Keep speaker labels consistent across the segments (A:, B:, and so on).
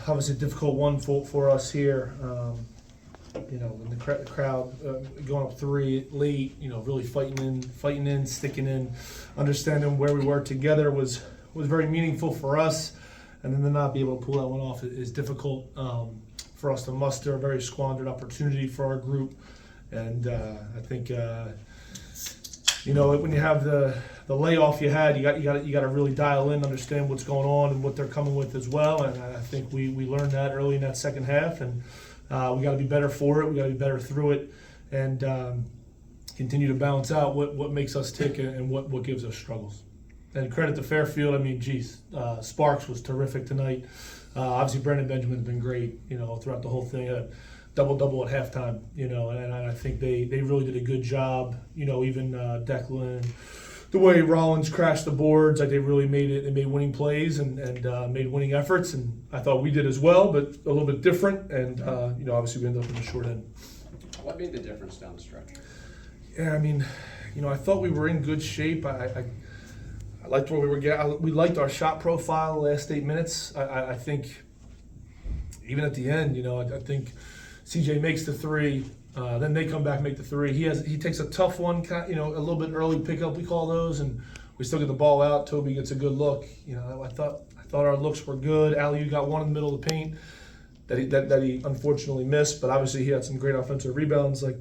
A: obviously a difficult one for us here. And the crowd going up 3 late, really fighting in, sticking in, understanding where we were together was very meaningful for us. And then to not be able to pull that one off is difficult for us to muster. A very squandered opportunity for our group. And I think, when you have the layoff you had, you got to really dial in, understand what's going on and what they're coming with as well. And I think we learned that early in that second half, and we got to be better for it. We got to be better through it, and continue to balance out what makes us tick and what gives us struggles. And credit to Fairfield. I mean, Sparks was terrific tonight. Obviously, Brandon Benjamin's been great. Throughout the whole thing. Double at halftime, and I think they really did a good job. Even Declan, the way Rollins crashed the boards, like they really made it. They made winning plays and made winning efforts, and I thought we did as well, but a little bit different. And obviously we ended up in the short end.
B: What made the difference down the stretch?
A: Yeah, I mean, I thought we were in good shape. I liked where we were getting. We liked our shot profile the last 8 minutes. I think even at the end, I think CJ makes the 3, then they come back and make the 3. He takes a tough one, a little bit early pickup, we call those, and we still get the ball out. Toby gets a good look. I thought our looks were good. Aliu got one in the middle of the paint that he unfortunately missed, but obviously he had some great offensive rebounds. Like,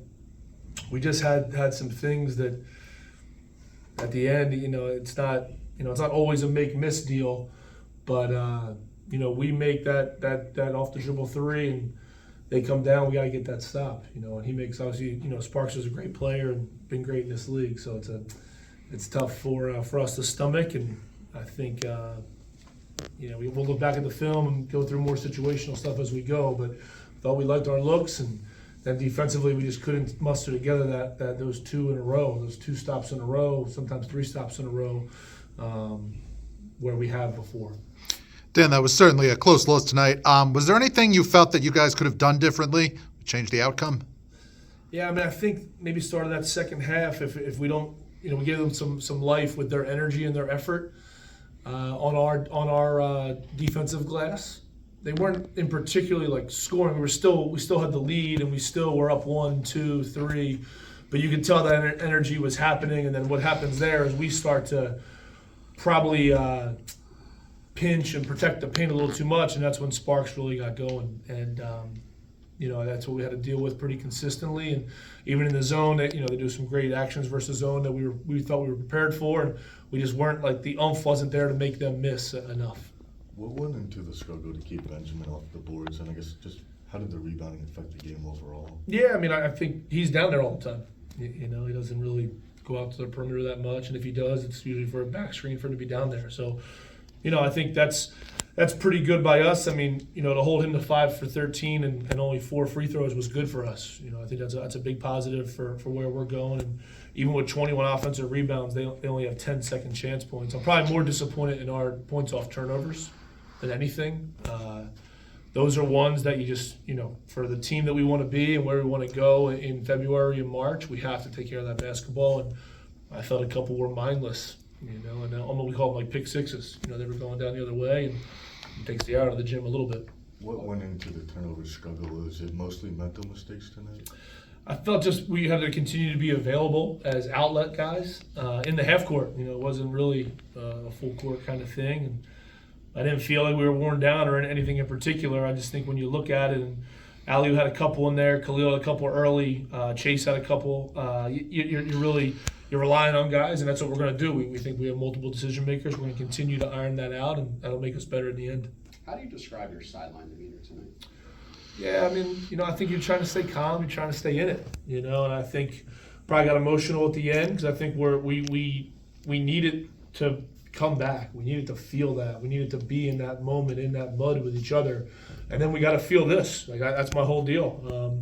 A: we just had some things that at the end, it's not always a make-miss deal, but we make that off the dribble 3 and they come down, we got to get that stop, and he makes, obviously, Sparks is a great player and been great in this league, so it's tough for us to stomach, and I think, we'll look back at the film and go through more situational stuff as we go, but thought we liked our looks, and then defensively we just couldn't muster together those 2 in a row, those 2 stops in a row, sometimes 3 stops in a row, where we have before.
C: Dan, that was certainly a close loss tonight. Was there anything you felt that you guys could have done differently to change the outcome?
A: Yeah, I mean, I think maybe starting that second half, if we don't, we give them some life with their energy and their effort on our defensive glass. They weren't in particularly like scoring. We still had the lead, and we still were up 1, 2, 3. But you could tell that energy was happening, and then what happens there is we start to probably pinch and protect the paint a little too much, and that's when Sparks really got going. And that's what we had to deal with pretty consistently. And even in the zone, they do some great actions versus zone that we thought we were prepared for, and we just weren't, like, the oomph wasn't there to make them miss enough.
D: What went into the struggle to keep Benjamin off the boards, and I guess just how did the rebounding affect the game overall? Yeah,
A: I mean, I think he's down there all the time. He doesn't really go out to the perimeter that much, and if he does, it's usually for a back screen for him to be down there. So, I think that's pretty good by us. I mean, to hold him to 5 for 13 and only 4 free throws was good for us. I think that's a big positive for where we're going. And even with 21 offensive rebounds, they only have 10 second chance points. I'm probably more disappointed in our points off turnovers than anything. Those are ones that you just, for the team that we want to be and where we want to go in February and March, we have to take care of that basketball. And I felt a couple were mindless. And almost we call them like pick sixes. They were going down the other way, and it takes the air out of the gym a little bit.
D: What went into the turnover struggle? Is it mostly mental mistakes tonight?
A: I felt just we had to continue to be available as outlet guys in the half court. It wasn't really a full court kind of thing. And I didn't feel like we were worn down or anything in particular. I just think when you look at it, and Aliu had a couple in there, Khalil had a couple early, Chase had a couple. You're relying on guys, and that's what we're going to do. We think we have multiple decision makers. We're going to continue to iron that out, and that'll make us better in the end.
B: How do you describe your sideline demeanor tonight?
A: Yeah, I mean, I think you're trying to stay calm. You're trying to stay in it, and I think probably got emotional at the end because I think we needed to come back. We needed to feel that. We needed to be in that moment, in that mud with each other, and then we got to feel this. That's my whole deal.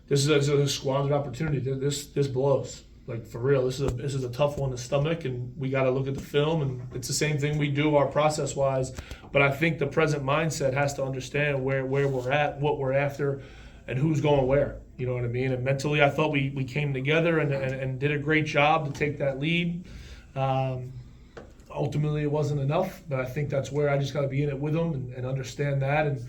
A: This is a squandered opportunity. This blows. Like, for real, this is a tough one to stomach, and we got to look at the film, and it's the same thing we do our process-wise. But I think the present mindset has to understand where we're at, what we're after, and who's going where. You know what I mean? And mentally, I thought we came together and did a great job to take that lead. ultimately it wasn't enough, but I think that's where I just got to be in it with them and understand that. And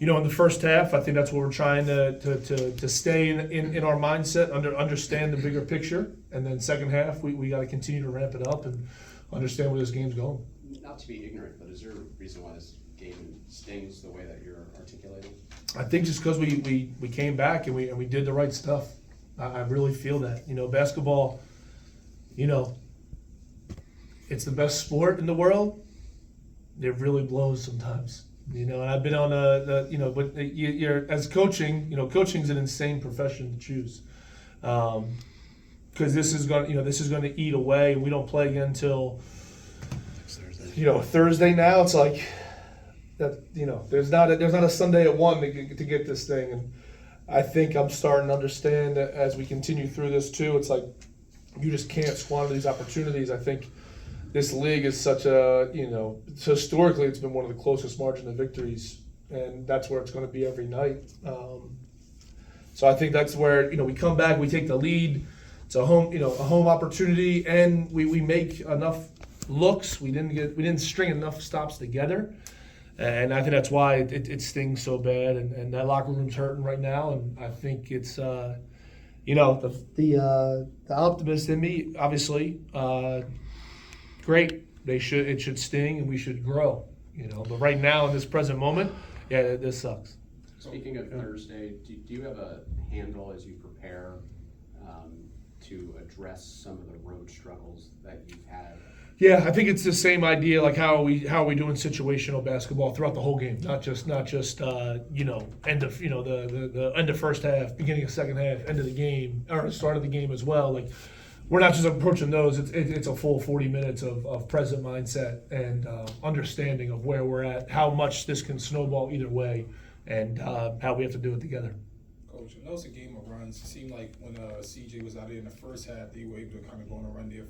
A: you know, in the first half, I think that's what we're trying to stay in our mindset, understand the bigger picture, and then second half we got to continue to ramp it up and understand where this game's going.
B: Not to be ignorant, but is there a reason why this game stings the way that you're articulating?
A: I think just because we came back and we did the right stuff. I really feel that. You know, basketball, you know, it's the best sport in the world. It really blows sometimes. You know, and I've been on but you're as coaching. You know, coaching's an insane profession to choose, because this is going to eat away. We don't play again until Thursday now. It's like that. You know, there's not a Sunday at 1 to get this thing, and I think I'm starting to understand that as we continue through this too. It's like you just can't squander these opportunities. I think this league is such a, historically it's been one of the closest margin of victories, and that's where it's going to be every night. So I think that's where, we come back, we take the lead. It's a home opportunity, and we make enough looks. We didn't string enough stops together, and I think that's why it stings so bad, and that locker room's hurting right now, and I think it's the optimist in me, obviously. Great. It should sting, and we should grow. But right now in this present moment, yeah, this sucks.
B: Speaking of Thursday, do you have a handle as you prepare to address some of the road struggles that you've had?
A: Yeah, I think it's the same idea. Like how are we doing situational basketball throughout the whole game, not just end of the end of first half, beginning of second half, end of the game, or start of the game as well. Like, we're not just approaching those. It's a full 40 minutes of present mindset and understanding of where we're at, how much this can snowball either way, and how we have to do it together.
E: Coach, I know it's a game of runs. It seemed like when CJ was out there in the first half, they were able to kind of go on a run there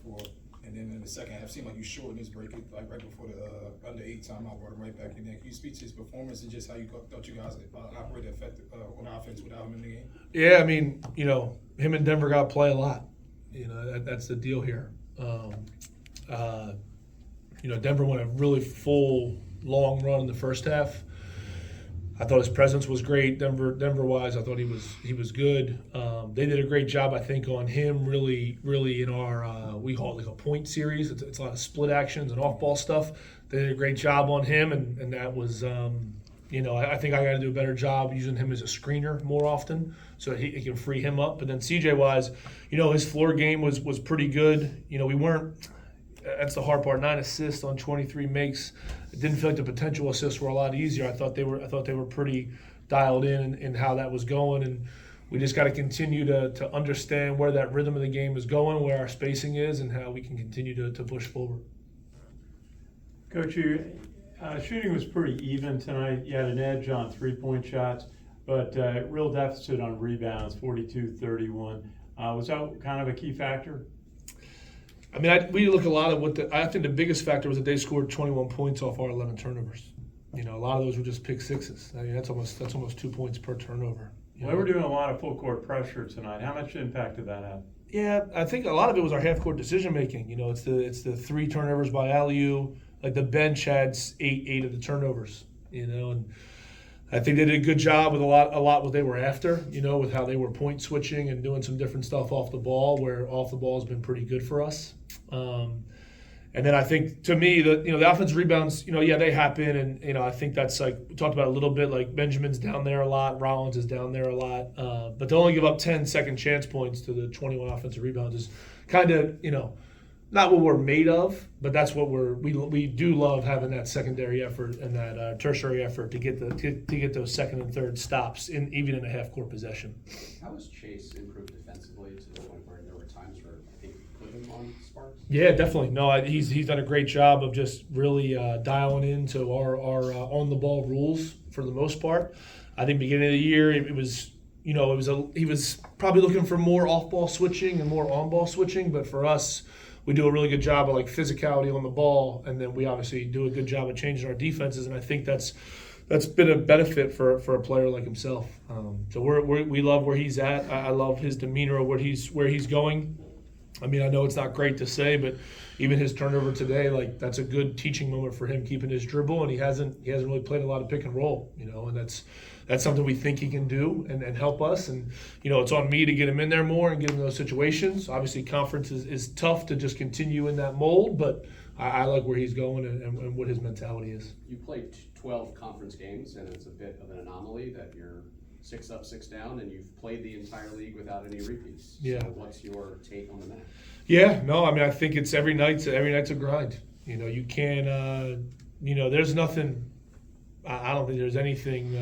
E: and then in the second half, it seemed like you shortened his break, like right before the under 8 timeout, brought him right back in there. Can you speak to his performance and just how you thought you guys operated effective on offense without him in the game?
A: Yeah, I mean, him and Denver got to play a lot. That's the deal here. Denver went a really full, long run in the first half. I thought his presence was great. Denver-wise, I thought he was good. They did a great job, I think, on him. Really in our we call it like a point series. It's a lot of split actions and off-ball stuff. They did a great job on him, and that was. I think I got to do a better job using him as a screener more often so that he can free him up. But then CJ-wise, his floor game was pretty good. We weren't – that's the hard part. 9 assists on 23 makes. It didn't feel like the potential assists were a lot easier. I thought they were pretty dialed in how that was going. And we just got to continue to understand where that rhythm of the game is going, where our spacing is, and how we can continue to push forward.
F: Coach, shooting was pretty even tonight. You had an edge on 3-point shots, but real deficit on rebounds, 42-31. Was that kind of a key factor?
A: I mean, we look a lot at I think the biggest factor was that they scored 21 points off our 11 turnovers. A lot of those were just pick sixes. I mean, that's almost 2 points per turnover.
F: Well, they were doing a lot of full court pressure tonight. How much impact did that have?
A: Yeah, I think a lot of it was our half court decision making. It's the 3 turnovers by Aliu. Like the bench had eight of the turnovers, and I think they did a good job with a lot what they were after, with how they were point switching and doing some different stuff off the ball, where off the ball has been pretty good for us. And then I think, to me, the offensive rebounds, they happen, and I think that's like we talked about a little bit. Like Benjamin's down there a lot, Rollins is down there a lot, but to only give up 10 second chance points to the 21 offensive rebounds is kind of not what we're made of, but that's what we do love, having that secondary effort and that tertiary effort to get those second and third stops even in a half court possession.
B: How has Chase improved defensively to the point where there were times where I think you put him on sparks?
A: Yeah, definitely. No, he's done a great job of just really dialing into our on the ball rules for the most part. I think beginning of the year he was probably looking for more off ball switching and more on ball switching, but for us, we do a really good job of like physicality on the ball, and then we obviously do a good job of changing our defenses, and I think that's been a benefit for a player like himself. So we love where he's at. I love his demeanor of where he's going. I mean, I know it's not great to say, but even his turnover today, like that's a good teaching moment for him, keeping his dribble, and he hasn't really played a lot of pick and roll, and that's something we think he can do and help us. And it's on me to get him in there more and get him in those situations. Obviously, conference is tough to just continue in that mold, but I like where he's going and what his mentality is.
B: You played 12 conference games, and it's a bit of an anomaly that you're 6 up, 6 down, and you've played the entire league without any repeats.
A: Yeah.
B: So what's your take on the match?
A: Yeah, no, I mean, I think it's every night's a grind. You can't, there's nothing. I don't think there's anything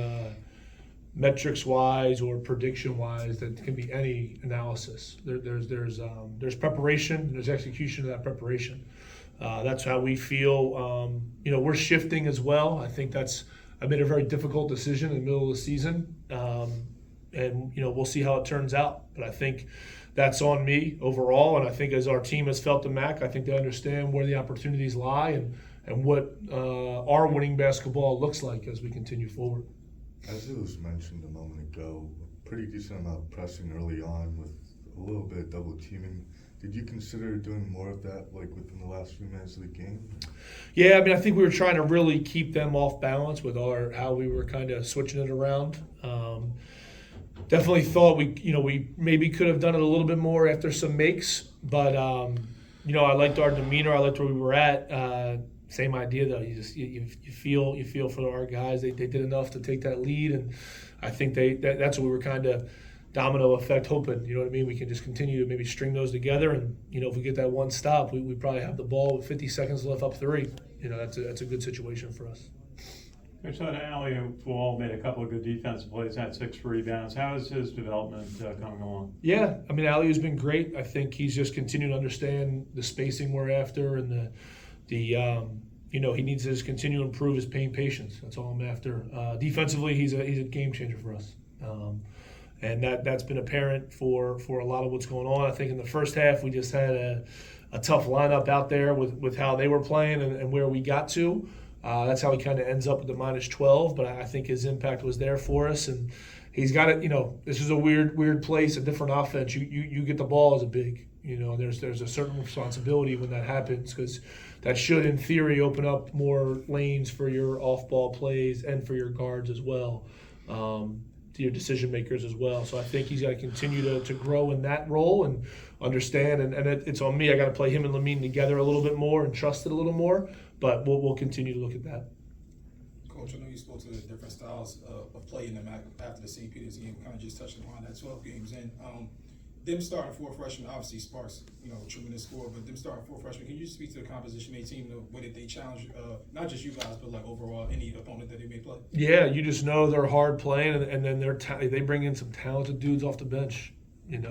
A: metrics wise or prediction wise that can be any analysis. There's preparation, and there's execution of that preparation. That's how we feel. We're shifting as well. I think I made a very difficult decision in the middle of the season, and we'll see how it turns out. But I think that's on me overall, and I think as our team has felt the MAC, I think they understand where the opportunities lie and what our winning basketball looks like as we continue forward.
D: As it was mentioned a moment ago, a pretty decent amount of pressing early on with a little bit of double teaming. Did you consider doing more of that, like within the last few minutes of the game?
A: Yeah, I mean, I think we were trying to really keep them off balance with how we were kind of switching it around. Definitely thought we maybe could have done it a little bit more after some makes, but I liked our demeanor. I liked where we were at. Same idea though. You feel for our guys. They did enough to take that lead, and I think that's what we were kind of domino effect hoping. You know what I mean? We can just continue to maybe string those together, and if we get that one stop, we probably have the ball with 50 seconds left up 3. That's a good situation for us.
F: Coach, Ali Wall made a couple of good defensive plays, had 6 rebounds. How is his development coming along?
A: Yeah, I mean, Ali has been great. I think he's just continuing to understand the spacing we're after, and he needs to just continue to improve his paint patience. That's all I'm after. Defensively, he's a game changer for us, and that's been apparent for a lot of what's going on. I think in the first half we just had a tough lineup out there with how they were playing and where we got to. That's how he kind of ends up with the -12, but I think his impact was there for us, and he's got it. This is a weird place, a different offense. You get the ball as a big. There's a certain responsibility when that happens, because that should, in theory, open up more lanes for your off-ball plays and for your guards as well, to your decision makers as well. So I think he's got to continue to grow in that role and understand. And it's on me. I got to play him and Lamine together a little bit more and trust it a little more. But we'll continue to look at that.
E: Coach, I know you spoke to the different styles of play in the MAC after the St. Peter's game. Kind of just touching upon that 12 games in. Them starting 4 freshmen obviously sparks, tremendous score. But them starting 4 freshmen, can you speak to the composition of the team, the way that they challenge not just you guys, but like overall any opponent that they may play? Yeah,
A: you just know they're hard playing, and then they bring in some talented dudes off the bench.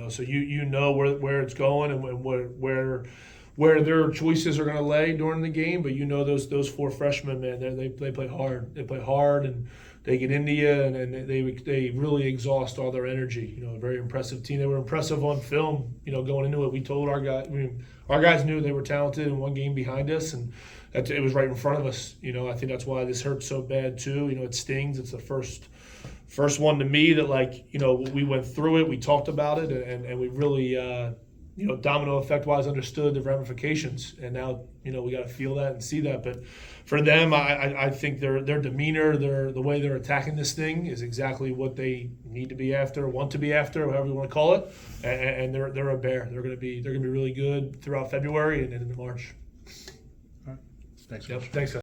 A: So you know where it's going and where their choices are going to lay during the game. But those 4 freshmen, man, they play hard. They play hard, and they get into you, and they really exhaust all their energy. A very impressive team. They were impressive on film. Going into it, we told our guys knew they were talented and one game behind us, and it was right in front of us. I think that's why this hurts so bad too. It stings. It's the first one to me that we went through it, we talked about it, and we really domino effect wise understood the ramifications, and now we got to feel that and see that. But for them, I think their demeanor, the way they're attacking this thing is exactly what they need to be after, want to be after, whatever you want to call it, and they're a bear. They're gonna be really good throughout February and into March.
C: Thanks.
A: Yep. Thanks, guys.